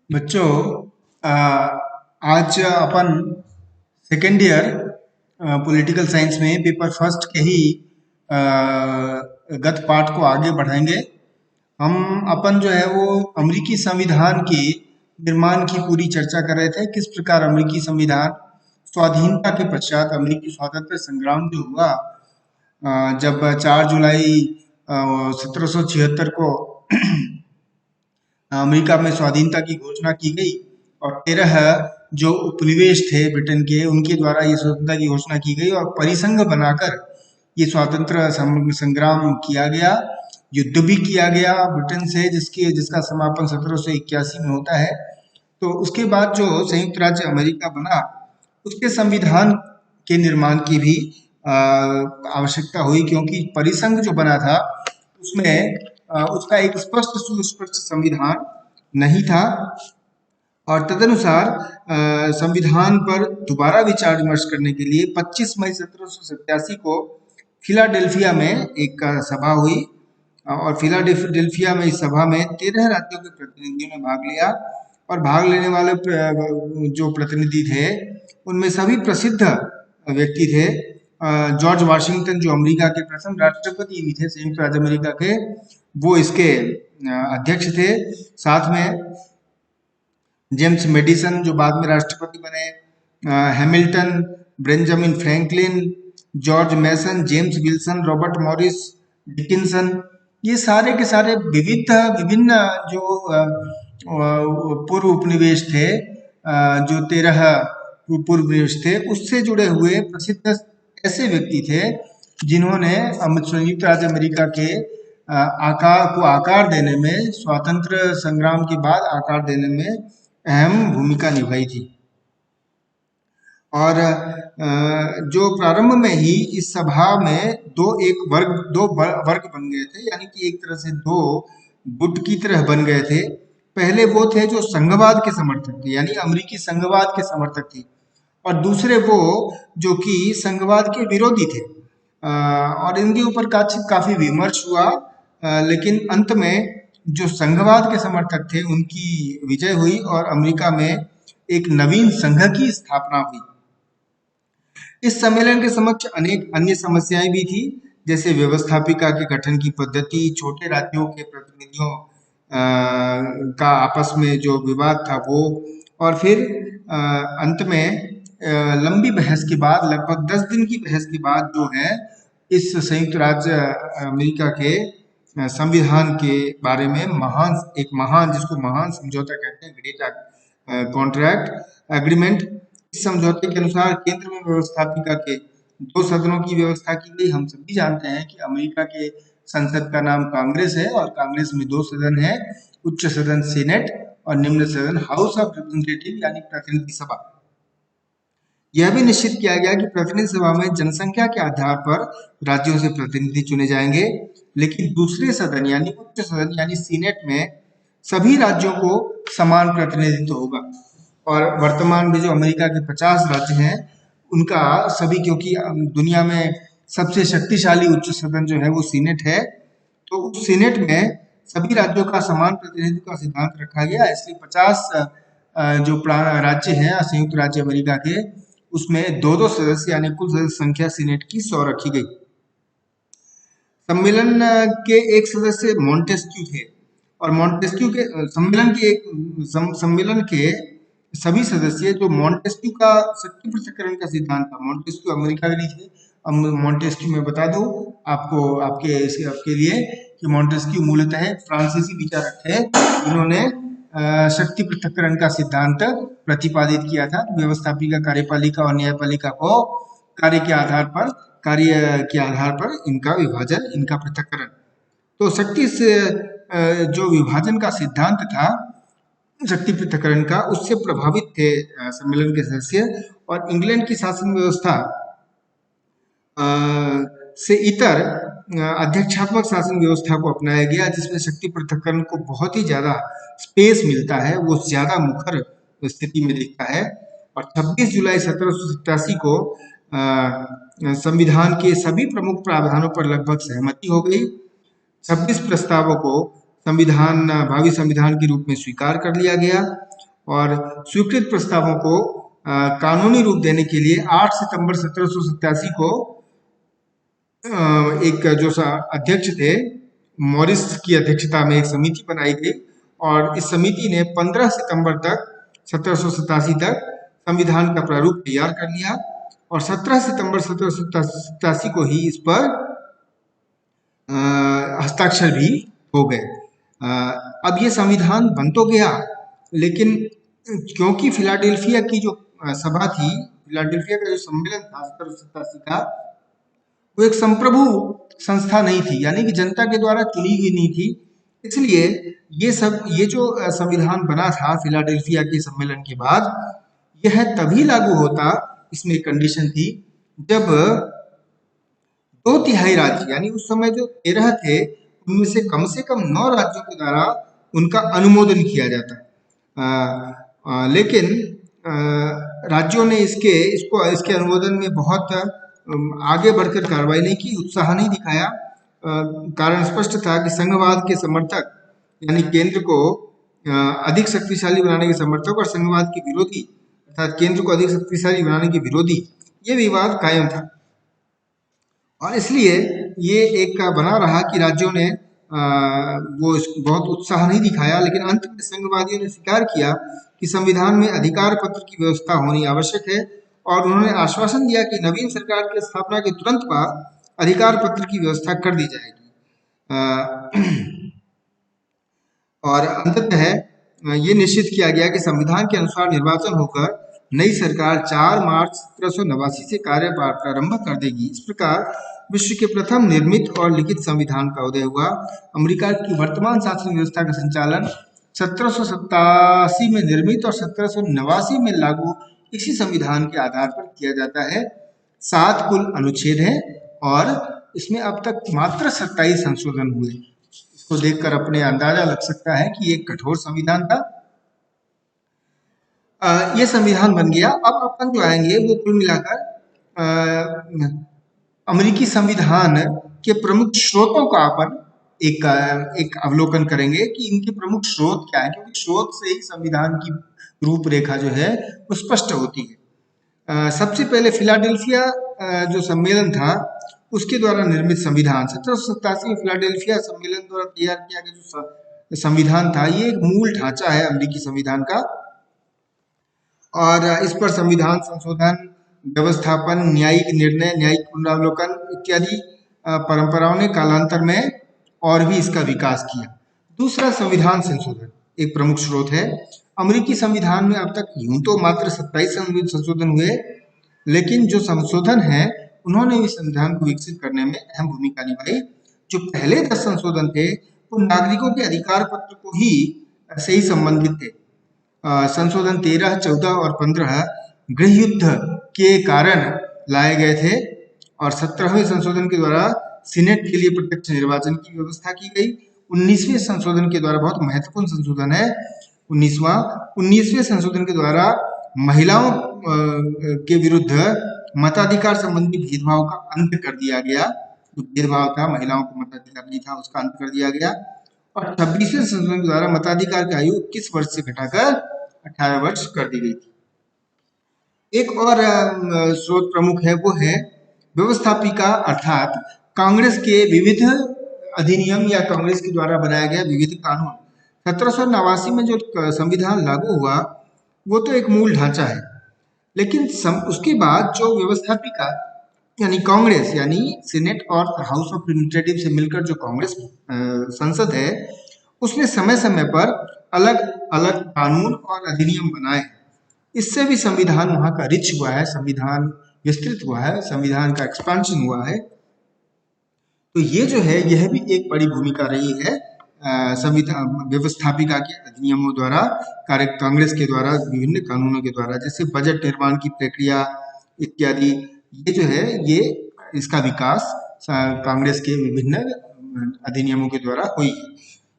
बच्चों, आ, आज अपन second year political science में पेपर फर्स्ट के ही आ, गत पाठ को आगे बढ़ाएंगे। हम अपन जो है वो अमेरिकी संविधान के निर्माण की पूरी चर्चा कर रहे थे। किस प्रकार अमेरिकी संविधान स्वाधीनता के पश्चात अमेरिकी स्वातंत्र संग्राम जो हुआ, जब 4 जुलाई 1776 को अमेरिका में स्वाधीनता की घोषणा की गई और 13 जो उपनिवेश थे ब्रिटेन के, उनके द्वारा ये स्वतंत्रता की घोषणा की गई और परिसंघ बनाकर ये स्वातंत्र संग्राम किया गया। युद्ध भी किया गया ब्रिटेन से, जिसका समापन 1781 में होता है। तो उसके बाद जो संयुक्त राज्य अमेरिका बना, उसके संविधान के निर्माण की भी आवश्यकता हुई, क्योंकि परिसंघ जो बना था उसमें उसका एक स्पष्ट सुस्पष्ट संविधान नहीं था और तदनुसार संविधान पर दोबारा विचार विमर्श करने के लिए 25 मई 1787 को फिलाडेल्फिया में एक सभा हुई और फिलाडेल्फिया में इस सभा में 13 राज्यों के प्रतिनिधियों ने भाग लिया और भाग लेने वाले जो प्रतिनिधि थे उनमें सभी प्रसिद्ध व्यक्ति थे। जॉर्ज वाशिंगटन, जो अमेरिका के प्रथम राष्ट्रपति भी थे संयुक्त राज्य अमेरिका के, वो इसके अध्यक्ष थे। साथ में जेम्स मेडिसन, जो बाद में राष्ट्रपति बने, Hamilton, Benjamin Franklin, George Mason, James Wilson, Robert Morris, Dickinson, ये सारे के सारे विभिन्न जो पूर्व उपनिवेश थे, जो 13 पूर्व उपनिवेश थे, उससे जुड़े हुए प्रसिद्ध ऐसे व्यक्ति थे जिन्होंने संयुक्त राज्य अमेरिका के आकार देने में, स्वातंत्र संग्राम के बाद आकार देने में अहम भूमिका निभाई थी। और जो प्रारंभ में ही इस सभा में दो वर्ग बन गए थे, यानी कि एक तरह से दो गुट की तरह बन गए थे। पहले वो थे जो संघवाद के समर्थक थे, यानी अमेरिकी संघवाद के समर्थक थे, और दूसरे वो जो कि संघवाद के विरोधी थे। और इनके ऊपर काफी विमर्श हुआ, लेकिन अंत में जो संघवाद के समर्थक थे उनकी विजय हुई और अमेरिका में एक नवीन संघ की स्थापना हुई। इस सम्मेलन के समक्ष अनेक अन्य समस्याएं भी थी, जैसे व्यवस्थापिका के गठन की पद्धति, छोटे राज्यों के प्रतिनिधियों का आपस में जो विवाद था वो, और फिर अंत में लंबी बहस के बाद, लगभग 10 दिन की बहस के बाद जो है इस संयुक्त राज्य अमेरिका के संविधान के बारे में जिसको महान समझौता कहते हैं, ग्रेट कॉन्ट्रैक्ट एग्रीमेंट, इस समझौते के अनुसार केंद्र में व्यवस्थापिका के 2 सदनों की व्यवस्था की गई। हम सभी जानते हैं कि अमेरिका के संसद का नाम कांग्रेस है और कांग्रेस में 2 सदन है, उच्च सदन सीनेट और निम्न सदन हाउस ऑफ रिप्रेजेंटेटिव यानी प्रतिनिधि सभा। यह भी निश्चित किया गया कि प्रतिनिधि सभा में जनसंख्या के आधार पर राज्यों से प्रतिनिधि चुने जाएंगे, लेकिन दूसरे सदन यानी उच्च सदन यानी सीनेट में सभी राज्यों को समान प्रतिनिधित्व होगा। और वर्तमान में जो अमेरिका के 50 राज्य हैं उनका सभी, क्योंकि दुनिया में सबसे शक्तिशाली उच्च सदन जो है वो सीनेट है, तो उस सीनेट में सभी राज्यों का समान प्रतिनिधित्व का सिद्धांत रखा गया। इसलिए 50 जो राज्य हैं संयुक्त राज्य अमेरिका के, उसमें 2-2 सदस्य यानी कुल सदस्य संख्या सीनेट की 100 रखी गई। सम्मेलन के एक सदस्य मॉन्टेस्क्यू थे और मॉन्टेस्क्यू के सम्मेलन के सभी सदस्य, जो मॉन्टेस्क्यू का शक्ति पृथक्करण का सिद्धांत था, मॉन्टेस्क्यू अमेरिका के नहीं थे। अब मॉन्टेस्क्यू मैं बता दूं आपको, आपके लिए कि मॉन्टेस्क्यू मूलतः फ्रांसीसी विचारक थे, जिन्होंने शक्ति पृथक्करण का सिद्धांत प्रतिपादित किया था। व्यवस्थापिका, कार्यपालिका और न्यायपालिका को कार्य के आधार पर इनका विभाजन, इनका पृथक्करण। तो शक्ति से जो विभाजन का सिद्धांत था, शक्ति पृथक्करण का, उससे प्रभावित थे सम्मेलन के सदस्य, और इंग्लैंड की शासन व्यवस्था से इतर अध्यक्षात्मक शासन व्यवस्था को अपनाया गया, जिसमें शक्ति पृथक्करण को बहुत ही ज्यादा स्पेस मिलता है, वो ज्यादा मुखर स्थिति में दिखता है। और 26 जुलाई 1787 को संविधान के सभी प्रमुख प्रावधानों पर लगभग सहमति हो गई। 26 प्रस्तावों को भावी संविधान के रूप में स्वीकार कर लिया गया और स्वीकृत प्रस्तावों को कानूनी रूप देने के लिए 8 सितंबर 1787 को एक जो अध्यक्ष थे मॉरिस की अध्यक्षता में एक समिति बनाई गई और इस समिति ने 15 सितंबर तक 1787 तक संविधान का प्रारूप तैयार कर लिया और 17 सितंबर 1787 को ही इस पर हस्ताक्षर भी हो गए। अब ये संविधान बन तो गया, लेकिन क्योंकि फिलाडेल्फिया की जो सभा थी, फिलाडेल्फिया का जो सम्मेलन था 1787 का, वो एक संप्रभु संस्था नहीं थी, यानी कि जनता के द्वारा चुनी हुई नहीं थी। इसलिए ये जो संविधान बना था फिलाडेल्फिया के सम्मेलन के बाद, यह तभी लागू होता, इसमें एक कंडीशन थी, जब 2/3 राज्य यानी उस समय जो 13 थे उनमें से कम 9 राज्यों के द्वारा उनका अनुमोदन किया जाता। लेकिन राज्यों ने इसके अनुमोदन में बहुत आगे बढ़कर कार्रवाई नहीं की, उत्साह नहीं दिखाया। कारण स्पष्ट था कि संघवाद के समर्थक यानी केंद्र को अधिक शक्तिशाली बनाने के समर्थक और संघवाद के विरोधी अर्थात केंद्र को अधिक शक्तिशाली बनाने के विरोधी, ये विवाद कायम था और इसलिए ये एक बना रहा कि राज्यों ने वो बहुत उत्साह नहीं दिखाया। लेकिन अंत में संघवादियों ने स्वीकार किया कि संविधान में अधिकार पत्र की व्यवस्था होनी आवश्यक है और उन्होंने आश्वासन दिया कि नवीन सरकार की स्थापना के तुरंत बाद अधिकार पत्र की व्यवस्था कर दी जाएगी। और अंततः ये निश्चित किया गया कि संविधान के अनुसार निर्वाचन होकर नई सरकार 4 मार्च 1789 से कार्यभार प्रारंभ कर देगी। इस प्रकार विश्व के प्रथम निर्मित और लिखित संविधान का उदय हुआ। अमेरिका की वर्तमान शासन व्यवस्था का संचालन 1787 में निर्मित और 1789 में लागू इसी संविधान के आधार पर किया जाता है। 7 कुल अनुच्छेद हैं और इसमें अब तक मात्र 27 संशोधन हुए। इसको देखकर अपने अंदाजा लग सकता है कि एक कठोर संविधान था। ये संविधान बन गया। अब अपन जो आएंगे वो कुल मिलाकर अमेरिकी संविधान के प्रमुख स्रोतों का अपन एक अवलोकन करेंगे कि इनके प्रमुख स्रोत क्या है, क्योंकि स्रोत से ही संविधान की रूपरेखा जो है वो स्पष्ट होती है। सबसे पहले फिलाडेल्फिया जो सम्मेलन था उसके द्वारा निर्मित संविधान 1787 में फिलाडेल्फिया सम्मेलन द्वारा तैयार किया गया जो संविधान था, ये एक मूल ढांचा है अमेरिकी संविधान का और इस पर संविधान संशोधन, व्यवस्थापन, न्यायिक निर्णय, न्यायिक पुनरावलोकन इत्यादि परंपराओं ने कालांतर में और भी इसका विकास किया। दूसरा, संविधान संशोधन एक प्रमुख स्रोत है। अमेरिकी संविधान में अब तक यूं तो मात्र 27 संशोधन हुए, लेकिन जो संशोधन है उन्होंने इस संविधान को विकसित करने में अहम भूमिका निभाई। जो पहले 10 संशोधन थे वो नागरिकों के अधिकार पत्र को ही से ही संबंधित थे। संशोधन 13, 14 और 15 गृह युद्ध के कारण लाए गए थे और 17वें संशोधन के द्वारा सीनेट के लिए प्रत्यक्ष निर्वाचन की व्यवस्था की गई। 19वें संशोधन के द्वारा बहुत महत्वपूर्ण संशोधन है 19वें संशोधन के द्वारा महिलाओं के विरुद्ध मताधिकार संबंधी भेदभाव का अंत कर दिया गया। जो भेदभाव था, महिलाओं को मताधिकार नहीं था, उसका अंत कर दिया गया और 26वें संशोधन के द्वारा मताधिकार की आयु 21 वर्ष से घटाकर 18 वर्ष कर दी गई थी। एक और स्रोत प्रमुख है, वो है व्यवस्थापिका अर्थात कांग्रेस के विविध अधिनियम या कांग्रेस के द्वारा बनाया गया विविध कानून। 1789 में जो संविधान लागू हुआ वो तो एक मूल ढांचा है, लेकिन उसके बाद जो व्यवस्थापिका यानी कांग्रेस यानी सीनेट और हाउस ऑफ रिप्रेजेंटेटिव से मिलकर जो कांग्रेस संसद है, उसने समय समय पर अलग अलग कानून और अधिनियम बनाए। इससे भी संविधान वहाँ का रिच हुआ है, संविधान विस्तृत हुआ है, संविधान का एक्सपेंशन हुआ है। तो ये जो है यह भी एक बड़ी भूमिका रही है संविधान व्यवस्थापिका के अधिनियमों द्वारा, कांग्रेस के द्वारा विभिन्न कानूनों के द्वारा, जैसे बजट निर्माण की प्रक्रिया इत्यादि। ये जो है ये इसका विकास कांग्रेस के विभिन्न अधिनियमों के द्वारा हुई।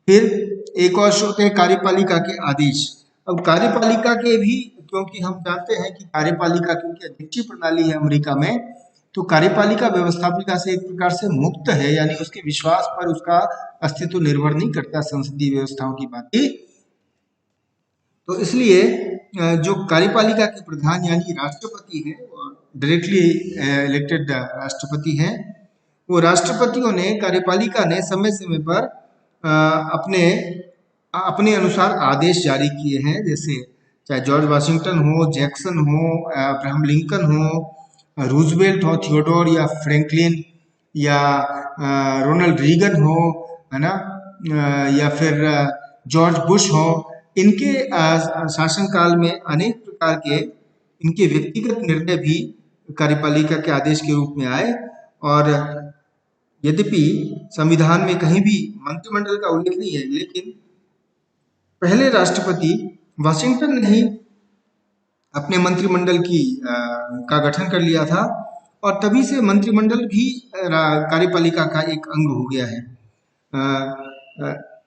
फिर एक और स्रोत है कार्यपालिका के आदेश। अब कार्यपालिका के भी, क्योंकि हम जानते हैं कि कार्यपालिका क्योंकि अध्यक्षीय प्रणाली है अमेरिका में, तो कार्यपालिका व्यवस्थापिका से एक प्रकार से मुक्त है, यानी उसके विश्वास पर उसका अस्तित्व निर्भर नहीं करता संसदीय व्यवस्थाओं की बात। तो इसलिए जो कार्यपालिका के प्रधान यानी राष्ट्रपति हैं, डायरेक्टली इलेक्टेड राष्ट्रपति हैं, वो राष्ट्रपतियों ने, कार्यपालिका ने समय समय पर अपने अपने अनुसार आदेश जारी किए हैं। जैसे चाहे जॉर्ज वाशिंगटन हो, जैक्सन हो, अब्राहम लिंकन हो, रूजवेल्ट हो, थियोडोर या फ्रैंकलिन, या रोनाल्ड रीगन हो, है ना, या फिर जॉर्ज बुश हो, इनके शासनकाल में अनेक प्रकार के इनके व्यक्तिगत निर्णय भी कार्यपालिका के आदेश के रूप में आए। और यद्यपि संविधान में कहीं भी मंत्रिमंडल का उल्लेख नहीं है, लेकिन पहले राष्ट्रपति वाशिंगटन ने ही अपने मंत्रिमंडल का गठन कर लिया था, और तभी से मंत्रिमंडल भी कार्यपालिका का एक अंग हो गया है।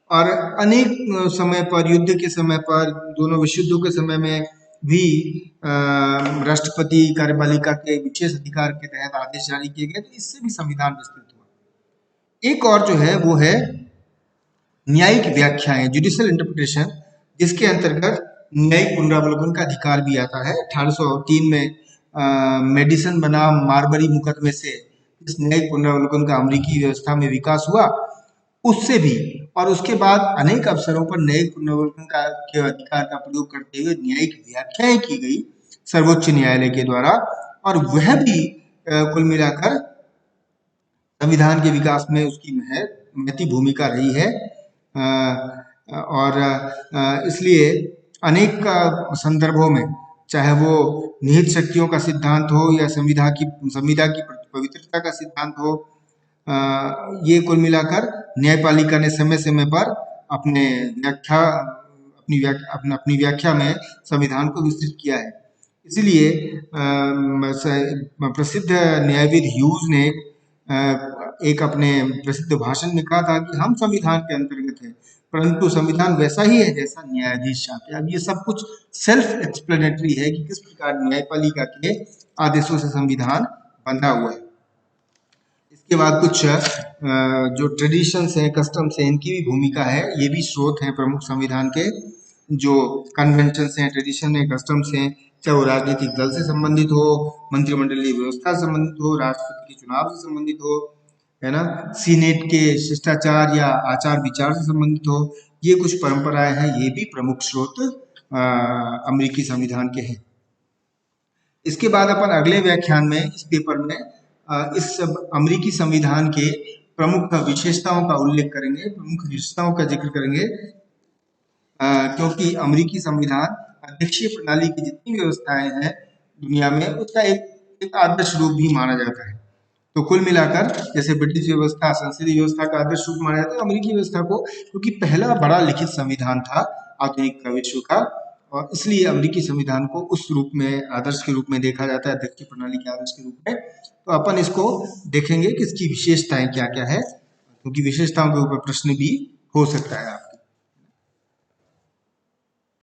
और अनेक समय पर, युद्ध के समय पर, दोनों विश्व युद्धों के समय में भी राष्ट्रपति कार्यपालिका के विशेष अधिकार के तहत आदेश जारी किए गए। तो इससे भी संविधान विस्तृत हुआ। एक और जो है वो है न्यायिक व्याख्याएं, जुडिशियल इंटरप्रिटेशन, जिसके अंतर्गत न्यायिक पुनरावलोकन का अधिकार भी आता है। 1803 में मेडिसन बनाम मारबरी मुकदमे से इस न्यायिक पुनरावलोकन का अमेरिकी व्यवस्था में विकास हुआ, उससे भी, और उसके बाद अनेक अवसरों पर न्यायिक पुनरावलोकन के अधिकार का प्रयोग करते हुए न्यायिक व्याख्याएं की गई सर्वोच्च न्यायालय के द्वारा, और वह भी कुल मिलाकर संविधान के विकास में उसकी महती भूमिका रही है। और इसलिए अनेक संदर्भों में, चाहे वो निहित शक्तियों का सिद्धांत हो या संविधा की पवित्रता का सिद्धांत हो, ये कुल मिलाकर न्यायपालिका ने समय समय पर अपनी व्याख्या में संविधान को विस्तृत किया है। इसलिए प्रसिद्ध न्यायविद ह्यूज ने एक अपने प्रसिद्ध भाषण में कहा था कि हम संविधान के अंतर्गत हैं, परंतु संविधान वैसा ही है जैसा न्यायाधीश चाहते हैं। अब ये सब कुछ सेल्फ एक्सप्लेनेटरी है कि किस प्रकार न्यायपालिका के आदेशों से संविधान बंधा हुआ है। इसके बाद कुछ जो ट्रेडिशंस हैं, कस्टम्स हैं, इनकी भी भूमिका है। ये भी स्रोत हैं प्रमुख संविधान के। जो कन्वेंशंस हैं, ट्रेडिशन हैं, कस्टम्स हैं, चाहे वो राजनीतिक दल से संबंधित हो, मंत्रिमंडलीय व्यवस्था से संबंधित हो, राष्ट्रपति के चुनाव से संबंधित हो, है ना, सीनेट के शिष्टाचार या आचार विचार से संबंधित हो, ये कुछ परंपराएं हैं। ये भी प्रमुख स्रोत अमेरिकी संविधान के हैं। इसके बाद अपन अगले व्याख्यान में, इस पेपर में, इस अमेरिकी संविधान के प्रमुख विशेषताओं का उल्लेख करेंगे, प्रमुख विशेषताओं का जिक्र करेंगे, क्योंकि अमेरिकी संविधान अध्यक्षीय प्रणाली की जितनी व्यवस्थाएं हैं दुनिया में, उसका एक आदर्श रूप भी माना जाता है। तो कुल मिलाकर, जैसे ब्रिटिश व्यवस्था संसदीय व्यवस्था का आदर्श रूप माना जाता है, अमेरिकी व्यवस्था को, क्योंकि पहला बड़ा लिखित संविधान था आधुनिक विश्व का, और इसलिए अमेरिकी संविधान को उस रूप में, आदर्श के रूप में देखा जाता है, अध्यक्षीय प्रणाली के आदर्श के रूप में। तो अपन इसको देखेंगे कि इसकी विशेषताएं क्या क्या है, क्योंकि विशेषताओं के ऊपर प्रश्न भी हो सकता है।